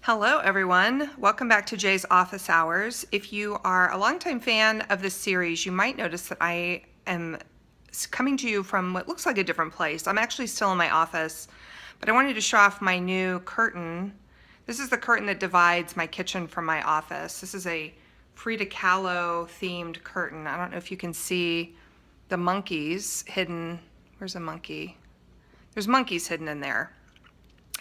Hello, everyone. Welcome back to Jay's Office Hours. If you are a longtime fan of this series, you might notice that I am coming to you from what looks like a different place. I'm actually still in my office, but I wanted to show off my new curtain. This is the curtain that divides my kitchen from my office. This is a Frida Kahlo themed curtain. I don't know if you can see the monkeys hidden. Where's a monkey? There's monkeys hidden in there.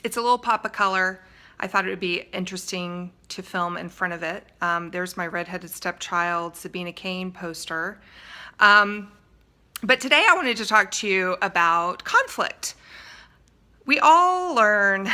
It's a little pop of color. I thought it would be interesting to film in front of it. There's my redheaded stepchild, Sabina Cain poster. But today I wanted to talk to you about conflict. We all learn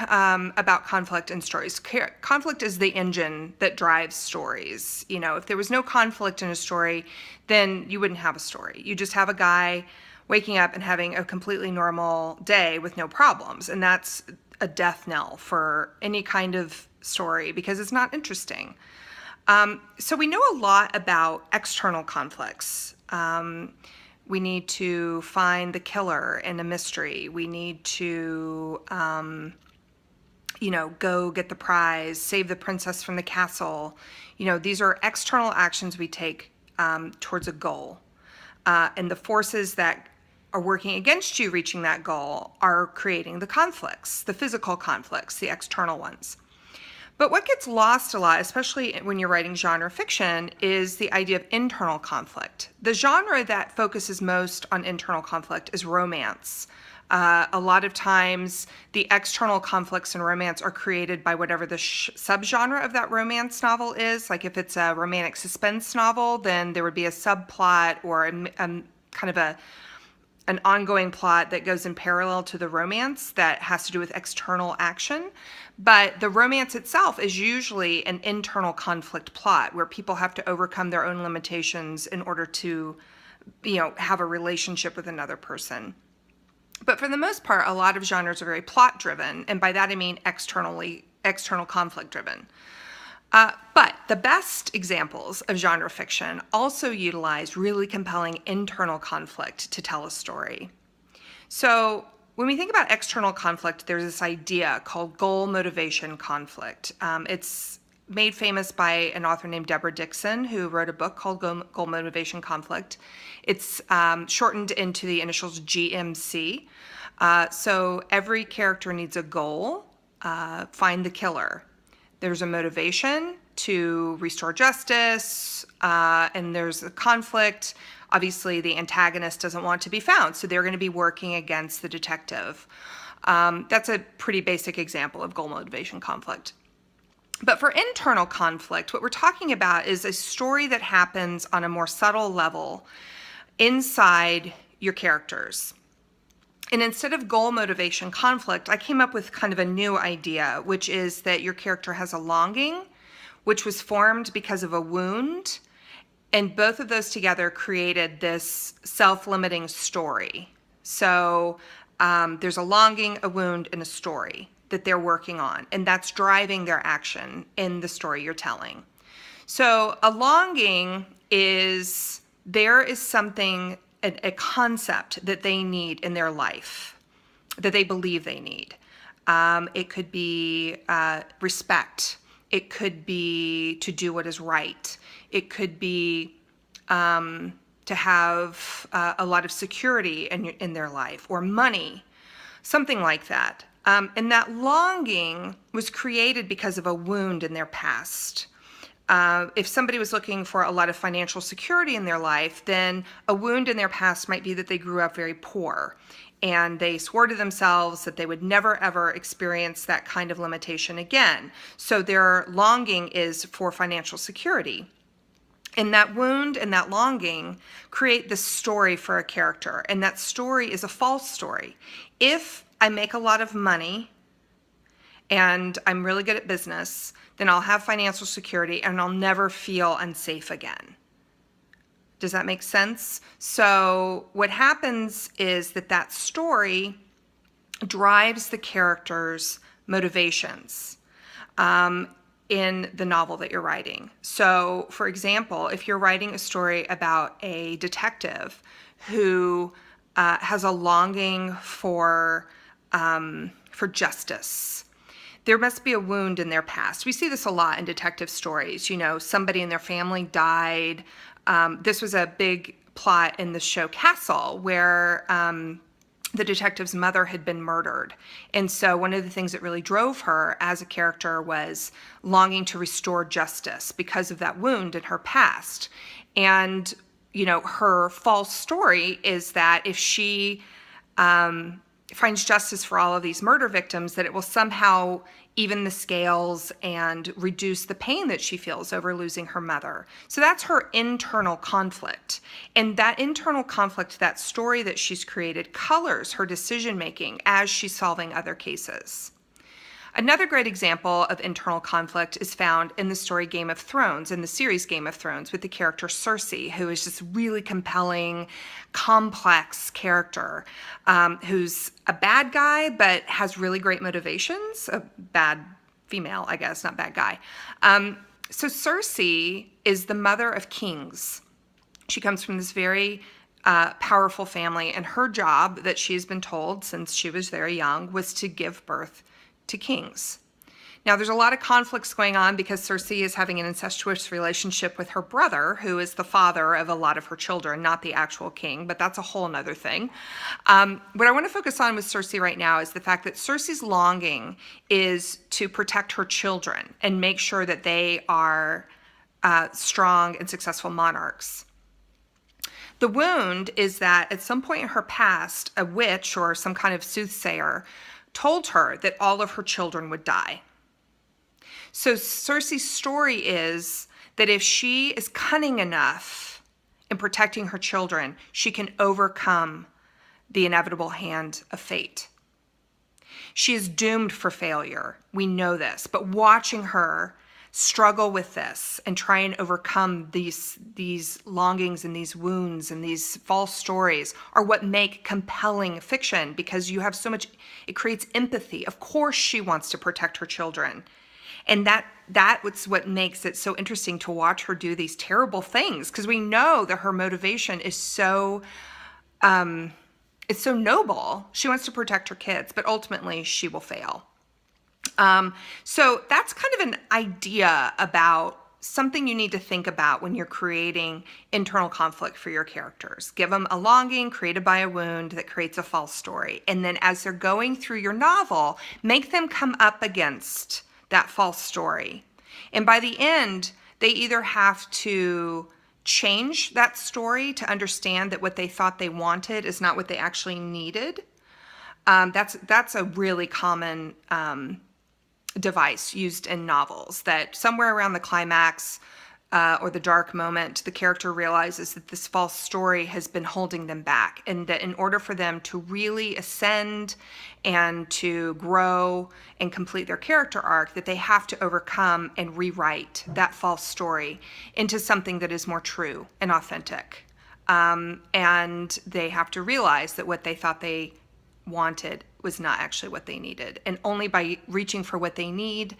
about conflict in stories. Conflict is the engine that drives stories. You know, if there was no conflict in a story, then you wouldn't have a story. You just have a guy waking up and having a completely normal day with no problems. And that's a death knell for any kind of story because it's not interesting. So we know a lot about external conflicts. We need to find the killer in a mystery. We need to, go get the prize, save the princess from the castle. You know, these are external actions we take towards a goal. And the forces that are working against you reaching that goal are creating the conflicts, the physical conflicts, the external ones. But what gets lost a lot, especially when you're writing genre fiction, is the idea of internal conflict. The genre that focuses most on internal conflict is romance. A lot of times, the external conflicts in romance are created by whatever the subgenre of that romance novel is. Like if it's a romantic suspense novel, then there would be a subplot or an ongoing plot that goes in parallel to the romance that has to do with external action. But the romance itself is usually an internal conflict plot where people have to overcome their own limitations in order to, have a relationship with another person. But for the most part, a lot of genres are very plot driven. And by that, I mean external conflict driven. But the best examples of genre fiction also utilize really compelling internal conflict to tell a story. So when we think about external conflict, there's this idea called goal motivation conflict. It's made famous by an author named Deborah Dixon, who wrote a book called Goal Motivation Conflict. It's shortened into the initials GMC. So every character needs a goal. Find the killer. There's a motivation to restore justice, and there's a conflict. Obviously, the antagonist doesn't want to be found, so they're going to be working against the detective. That's a pretty basic example of goal motivation conflict. But for internal conflict, what we're talking about is a story that happens on a more subtle level inside your characters. And instead of goal motivation conflict, I came up with kind of a new idea, which is that your character has a longing, which was formed because of a wound. And both of those together created this self-limiting story. So there's a longing, a wound, and a story that they're working on. And that's driving their action in the story you're telling. So a longing is there is something, a concept that they need in their life, that they believe they need. It could be respect. It could be to do what is right. It could be to have a lot of security in their life, or money, something like that. And that longing was created because of a wound in their past. If somebody was looking for a lot of financial security in their life, then a wound in their past might be that they grew up very poor and they swore to themselves that they would never ever experience that kind of limitation again. So their longing is for financial security. And that wound and that longing create this story for a character. And that story is a false story. If I make a lot of money and I'm really good at business, then I'll have financial security and I'll never feel unsafe again. Does that make sense? So what happens is that story drives the character's motivations in the novel that you're writing. So, for example, if you're writing a story about a detective who has a longing for justice, There must be a wound in their past. We see this a lot in detective stories. You know, somebody in their family died. This was a big plot in the show Castle, where the detective's mother had been murdered. And so one of the things that really drove her as a character was longing to restore justice because of that wound in her past. And, you know, her false story is that if she finds justice for all of these murder victims, that it will somehow even the scales and reduce the pain that she feels over losing her mother. So that's her internal conflict. And that internal conflict, that story that she's created, colors her decision making as she's solving other cases. Another great example of internal conflict is found in the story Game of Thrones, in the series Game of Thrones, with the character Cersei, who is this really compelling, complex character who's a bad guy but has really great motivations. A bad female, I guess, not bad guy. So Cersei is the mother of kings. She comes from this very powerful family, and her job, that she's been told since she was very young, was to give birth to kings. Now, there's a lot of conflicts going on because Cersei is having an incestuous relationship with her brother, who is the father of a lot of her children, not the actual king, but that's a whole nother thing. What I want to focus on with Cersei right now is the fact that Cersei's longing is to protect her children and make sure that they are strong and successful monarchs. The wound is that at some point in her past, a witch or some kind of soothsayer told her that all of her children would die. So Cersei's story is that if she is cunning enough in protecting her children, she can overcome the inevitable hand of fate. She is doomed for failure. We know this, but watching her struggle with this and try and overcome these longings and these wounds and these false stories are what make compelling fiction, because you have so much, it creates empathy. Of course she wants to protect her children. And that's what makes it so interesting to watch her do these terrible things, because we know that her motivation is so it's so noble. She wants to protect her kids, but ultimately she will fail. So that's kind of an idea about something you need to think about when you're creating internal conflict for your characters. Give them a longing created by a wound that creates a false story. And then as they're going through your novel, make them come up against that false story. And by the end, they either have to change that story to understand that what they thought they wanted is not what they actually needed. That's a really common device used in novels, that somewhere around the climax or the dark moment, the character realizes that this false story has been holding them back, and that in order for them to really ascend and to grow and complete their character arc, that they have to overcome and rewrite that false story into something that is more true and authentic. And they have to realize that what they thought they wanted was not actually what they needed. And only by reaching for what they need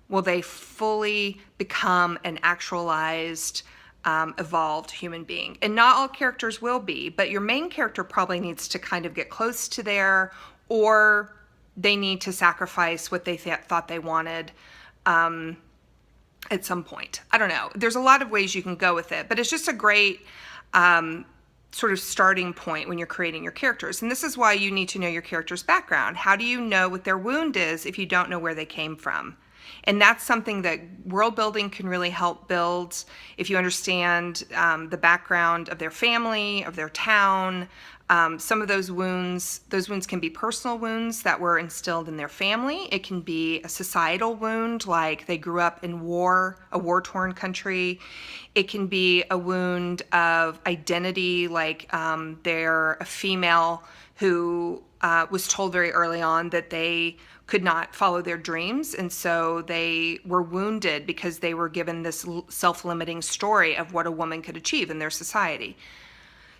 will they fully become an actualized, evolved human being. And not all characters will be, but your main character probably needs to kind of get close to there, or they need to sacrifice what they thought they wanted at some point. I don't know. There's a lot of ways you can go with it, but it's just a great sort of starting point when you're creating your characters. And this is why you need to know your character's background. How do you know what their wound is if you don't know where they came from? And that's something that world building can really help build. If you understand the background of their family, of their town, some of those wounds can be personal wounds that were instilled in their family. It can be a societal wound, like they grew up in war, a war-torn country. It can be a wound of identity, like they're a female who was told very early on that they could not follow their dreams, and so they were wounded because they were given this self-limiting story of what a woman could achieve in their society.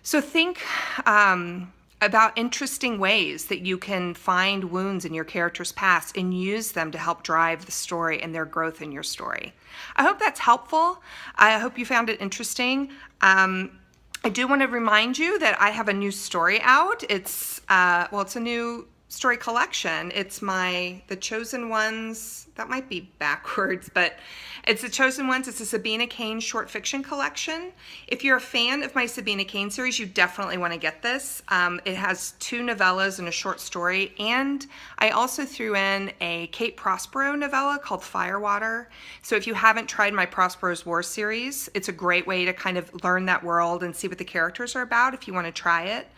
So think about interesting ways that you can find wounds in your character's past and use them to help drive the story and their growth in your story. I hope that's helpful. I hope you found it interesting. I do want to remind you that I have a new story out. It's a new story collection. It's The Chosen Ones. That might be backwards, but it's The Chosen Ones. It's a Sabina Cain short fiction collection. If you're a fan of my Sabina Cain series, you definitely want to get this. It has 2 novellas and a short story, and I also threw in a Kate Prospero novella called Firewater. So if you haven't tried my Prospero's War series, it's a great way to kind of learn that world and see what the characters are about if you want to try it.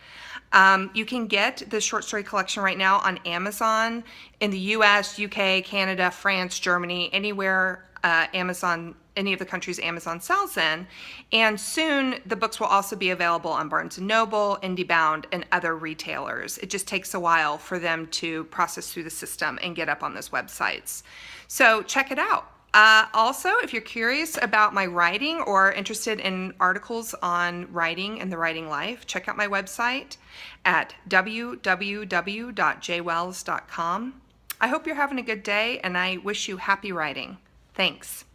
You can get the short story collection right now on Amazon in the US, UK, Canada, France, Germany, anywhere any of the countries Amazon sells in. And soon the books will also be available on Barnes & Noble, IndieBound, and other retailers. It just takes a while for them to process through the system and get up on those websites. So check it out. Also, if you're curious about my writing or interested in articles on writing and the writing life, check out my website at www.jaywells.com. I hope you're having a good day, and I wish you happy writing. Thanks.